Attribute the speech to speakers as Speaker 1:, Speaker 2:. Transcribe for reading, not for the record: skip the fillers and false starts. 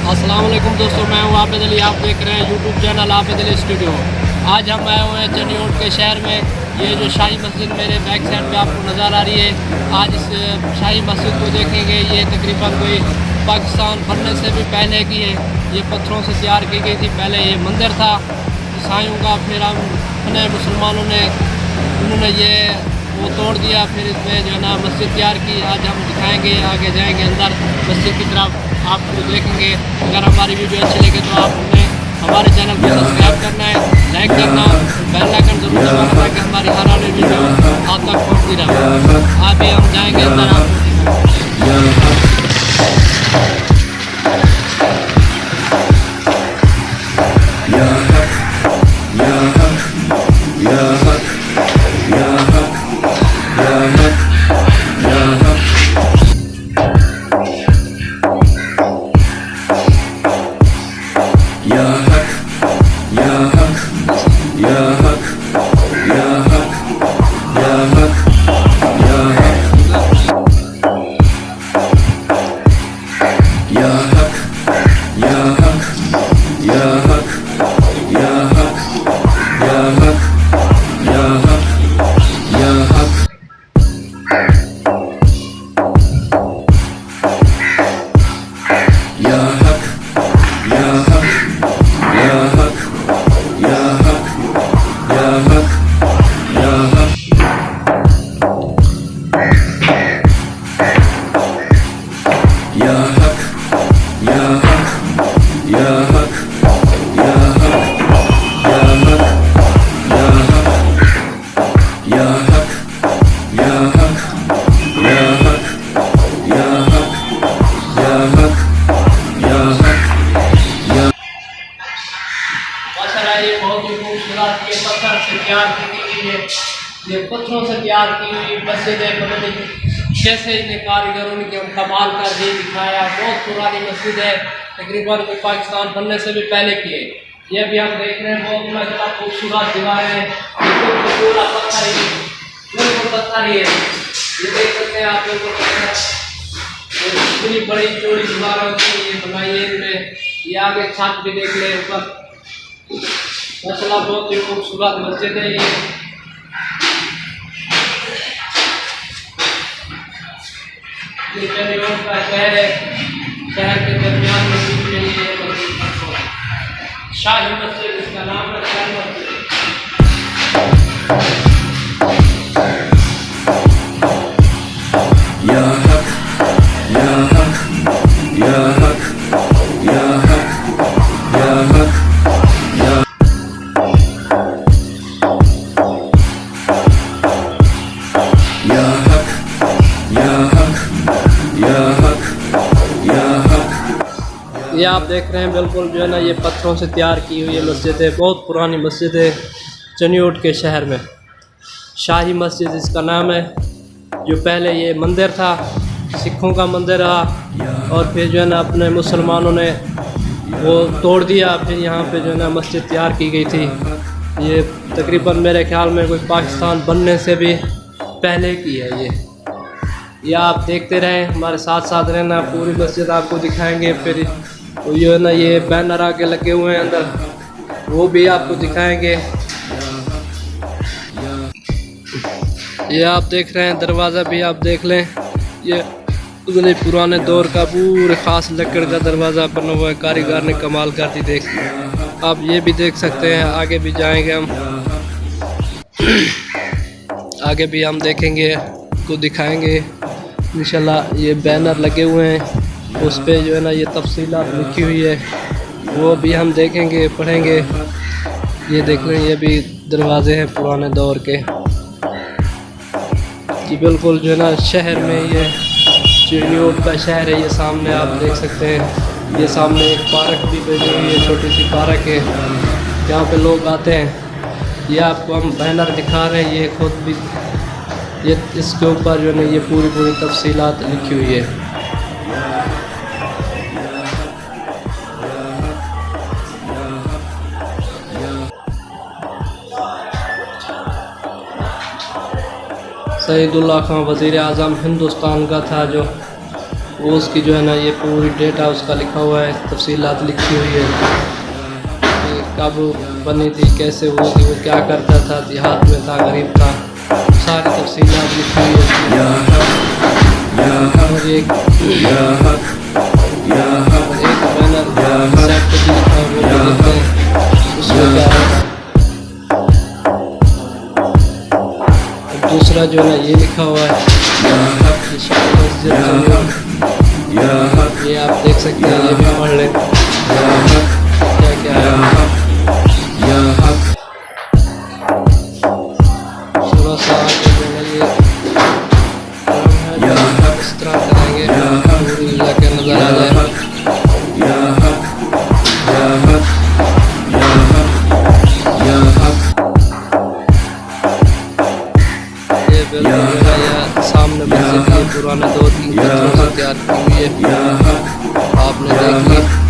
Speaker 1: अस्सलाम वालेकुम दोस्तों, मैं हूँ आबिद अली। आप देख रहे हैं YouTube channel Abid Ali studio. आज हम आए हुए हैं चनियोट के शहर में। ये जो शाही मस्जिद मेरे बैक साइड पे आपको नज़र आ रही है, आज इस शाही मस्जिद को देखेंगे। ये तकरीबन कोई पाकिस्तान बनने से भी पहले की है। ये पत्थरों से तैयार की गई थी। पहले ये मंदिर था ईसाइयों का, फिर हम अपने मुसलमानों ने उन्होंने ये वो तोड़ दिया, फिर इसमें जो है ना मस्जिद तैयार की। आज हम दिखाएंगे, आगे जाएंगे अंदर मस्जिद की तरफ, आपको देखेंगे। अगर हमारी वीडियो अच्छी लगे तो आपने हमारे चैनल को सब्सक्राइब करना है, लाइक करना, बेल आइकन जरूर दबाना ताकि हमारी हर आने वीडियो आप तक पहुँचती रहे। अभी हम जाएंगे अंदर, आपको ये बहुत ही खूबसूरत, ये पत्थर से तैयार की गई है। ये पत्थरों से तैयार की हुई मस्जिद है। पता नहीं कैसे इन्हें कारीगरों ने कमाल कर दी दिखाया। बहुत पुरानी मस्जिद है, तकरीबन पाकिस्तान बनने से भी पहले की है। ये भी हम देख रहे हैं, बहुत ज़्यादा खूबसूरत दीवार है। पूरा पत्थर ही, बिल्कुल पत्थर ही है। ये देख सकते हैं आप, बिल्कुल इतनी बड़ी चौड़ी दीवार होती है ये बनाई है इनमें। ये आगे छत भी देख ले ऊपर, मसला बहुत ही खूबसूरत मस्जिद है ये। चनियोट का शहर है, शहर के दरमियान मस्जिद के लिए शाही मस्जिद, इसका नाम है शाही मस्जिद। ये आप देख रहे हैं, बिल्कुल जो है ना ये पत्थरों से तैयार की हुई मस्जिद है। बहुत पुरानी मस्जिद है चनियोट के शहर में। शाही मस्जिद इसका नाम है। जो पहले ये मंदिर था, सिखों का मंदिर रहा, और फिर जो है ना अपने मुसलमानों ने वो तोड़ दिया। फिर यहाँ पे जो है ना मस्जिद तैयार की गई थी। ये तकरीबन मेरे ख्याल में कोई पाकिस्तान बनने से भी पहले की है ये आप देखते रहें, हमारे साथ साथ रहना, पूरी मस्जिद आपको दिखाएंगे। फिर जो है ना ये बैनर आगे लगे हुए हैं अंदर, वो भी आपको दिखाएंगे। ये आप देख रहे हैं, दरवाज़ा भी आप देख लें। ये उतने पुराने दौर का पूरे ख़ास लकड़ का दरवाज़ा बना हुआ है, कारीगर ने कमाल कर दी। देख आप ये भी देख सकते हैं। आगे भी जाएंगे हम, आगे भी हम देखेंगे, को दिखाएंगे इंशाल्लाह। ये बैनर लगे हुए हैं, उस पे जो है ना ये तफसीलात लिखी हुई है, वो भी हम देखेंगे, पढ़ेंगे। ये देख लें, ये भी दरवाजे हैं पुराने दौर के। ये बिल्कुल जो है ना शहर में, ये चनियोट का शहर है। ये सामने आप देख सकते हैं, ये सामने एक पार्क भी बनी हुई है, छोटी सी पार्क है, जहाँ पे लोग आते हैं। ये आपको हम बैनर दिखा रहे हैं, ये खुद भी ये इसके ऊपर जो है ना ये पूरी तफसीलात लिखी हुई है। सईदुल्लाह खां वज़ीर आज़म हिंदुस्तान का था, जो وہ اس کی جو ہے نا یہ پوری ڈیٹا اس کا لکھا ہوا ہے، تفصیلات لکھی ہوئی ہے کہ کب بنی تھی، کیسے ہوئی تھی، وہ کیا کرتا تھا، دیہات میں تھا، غریب تھا، ساری تفصیلات لکھی ہوئی ہے۔ اور ایک بینر سیٹ پہ لکھا ہے، وہ بھی دیکھتے ہیں اس میں کیا ہے۔ دوسرا جو ہے نا یہ لکھا ہوا ہے، یہ آپ دیکھ سکتے ہیں، یہ بھی پڑھ لیں کیا کیا ہے۔ تھوڑا سا آگے جو ہے یہ اس طرح کریں گے پوری جا کے نظر آ جائے۔ یہ بالکل جو ہے یہ سامنے مسجد کی پرانے دور کی پتھروں سے تیار کی ہوئی ہے، آپ نے دیکھ لی۔